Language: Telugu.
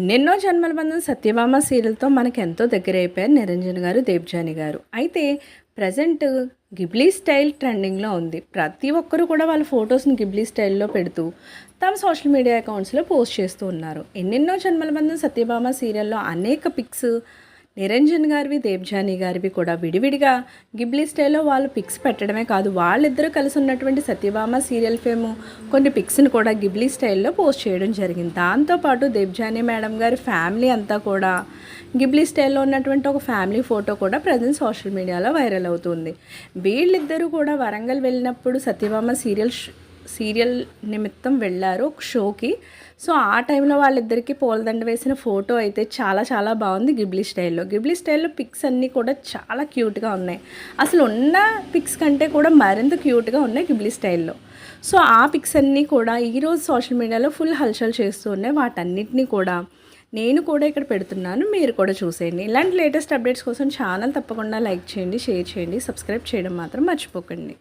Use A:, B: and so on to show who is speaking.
A: ఎన్నెన్నో జన్మల బంధం సత్యభామ సీరియల్తో మనకు ఎంతో దగ్గర అయిపోయారు నిరంజన్ గారు, దేవ్జాని గారు. అయితే ప్రజెంట్ గిబ్లీ స్టైల్ ట్రెండింగ్లో ఉంది. ప్రతి ఒక్కరూ కూడా వాళ్ళ ఫొటోస్ని గిబ్లీ స్టైల్లో పెడుతూ తమ సోషల్ మీడియా అకౌంట్స్లో పోస్ట్ చేస్తూ ఉన్నారు. ఎన్నెన్నో జన్మల బంధం సత్యభామ సీరియల్లో అనేక పిక్స్ నిరంజన్ గారివి, దేవ్జాని గారివి కూడా విడివిడిగా గిబ్లీ స్టైల్లో వాళ్ళు పిక్స్ పెట్టడమే కాదు, వాళ్ళిద్దరూ కలిసి ఉన్నటువంటి సత్యభామ సీరియల్ ఫేమ్ కొన్ని పిక్స్ని కూడా గిబ్లీ స్టైల్లో పోస్ట్ చేయడం జరిగింది. దాంతోపాటు దేవ్జాని మేడం గారి ఫ్యామిలీ అంతా కూడా గిబ్లీ స్టైల్లో ఉన్నటువంటి ఒక ఫ్యామిలీ ఫోటో కూడా ప్రజెంట్ సోషల్ మీడియాలో వైరల్ అవుతుంది. వీళ్ళిద్దరూ కూడా వరంగల్ వెళ్ళినప్పుడు సత్యభామ సీరియల్ నిమిత్తం వెళ్ళారు ఒక షోకి. సో ఆ టైంలో వాళ్ళిద్దరికీ పూలదండ వేసిన ఫోటో అయితే చాలా చాలా బాగుంది గిబ్లీ స్టైల్లో పిక్స్ అన్నీ కూడా చాలా క్యూట్గా ఉన్నాయి. అసలు ఉన్న పిక్స్ కంటే కూడా మరింత క్యూట్గా ఉన్నాయి గిబ్లీ స్టైల్లో. సో ఆ పిక్స్ అన్నీ కూడా ఈరోజు సోషల్ మీడియాలో ఫుల్ హల్చల్ చేస్తూ ఉన్నాయి. వాటన్నిటినీ కూడా నేను కూడా ఇక్కడ పెడుతున్నాను, మీరు కూడా చూసేయండి. ఇలాంటి లేటెస్ట్ అప్డేట్స్ కోసం ఛానల్ తప్పకుండా లైక్ చేయండి, షేర్ చేయండి, సబ్స్క్రైబ్ చేయడం మాత్రం మర్చిపోకండి.